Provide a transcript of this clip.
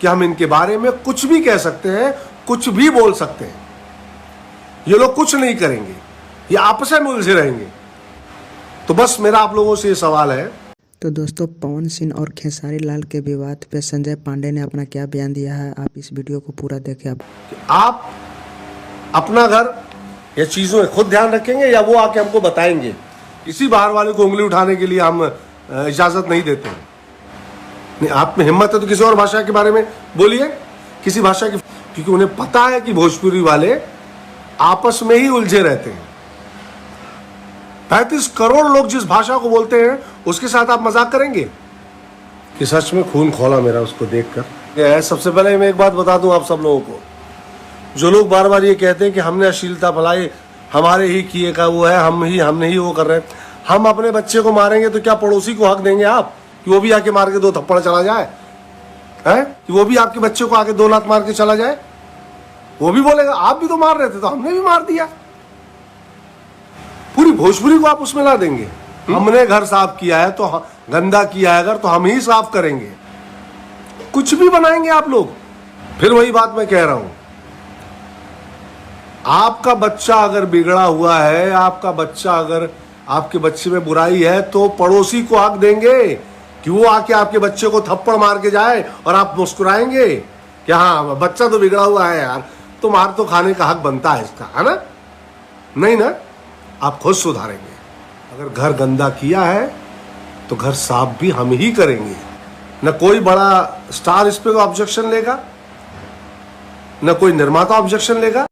कि हम इनके बारे में कुछ भी कह सकते हैं, कुछ भी बोल सकते हैं। ये लोग कुछ नहीं करेंगे, ये आपस में उलझे रहेंगे। तो बस मेरा आप लोगों से ये सवाल है। तो दोस्तों, पवन सिंह और खेसारी लाल के विवाद पे संजय पांडे ने अपना क्या बयान दिया है, आप इस वीडियो को पूरा देखें। आप अपना घर या चीजों में खुद ध्यान रखेंगे या वो आके हमको बताएंगे? किसी बाहर वाले को उंगली उठाने के लिए हम इजाजत नहीं देते हैं। नहीं, आप में हिम्मत है तो किसी और भाषा के बारे में बोलिए, किसी भाषा की, क्योंकि उन्हें पता है कि भोजपुरी वाले आपस में ही उलझे रहते हैं। 35 करोड़ लोग जिस भाषा को बोलते हैं उसके साथ आप मजाक करेंगे कि सच में खून खौला मेरा उसको देखकर। सबसे पहले मैं एक बात बता दूं आप सब लोगों को, जो लोग बार बार ये कहते हैं कि हमने अश्लीलता फैलाई, हमारे ही किए का वो है, हमने ही वो कर रहे हैं। हम अपने बच्चे को मारेंगे तो क्या पड़ोसी को हक देंगे आप कि वो भी आके मार के 2 थप्पड़ चला जाए? हैं कि वो भी आपके बच्चे को आके 2 लात मार के चला जाए? वो भी बोलेगा आप भी तो मार रहे थे तो हमने भी मार दिया। पूरी भोजपुरी को आप उसमें ला देंगे। हमने घर साफ किया है तो गंदा किया है अगर तो हम ही साफ करेंगे। कुछ भी बनाएंगे आप लोग। फिर वही बात मैं कह रहा हूं, आपका बच्चा अगर बिगड़ा हुआ है, आपका बच्चा अगर आपके बच्चे में बुराई है तो पड़ोसी को हक देंगे कि वो आके आपके बच्चे को थप्पड़ मार के जाए और आप मुस्कुराएंगे कि हाँ बच्चा तो बिगड़ा हुआ है यार, तो मार तो खाने का हक बनता है इसका, है ना? नहीं ना, आप खुद सुधारेंगे। अगर घर गंदा किया है तो घर साफ भी हम ही करेंगे। न कोई बड़ा स्टार इस पे ऑब्जेक्शन लेगा, न कोई निर्माता ऑब्जेक्शन लेगा।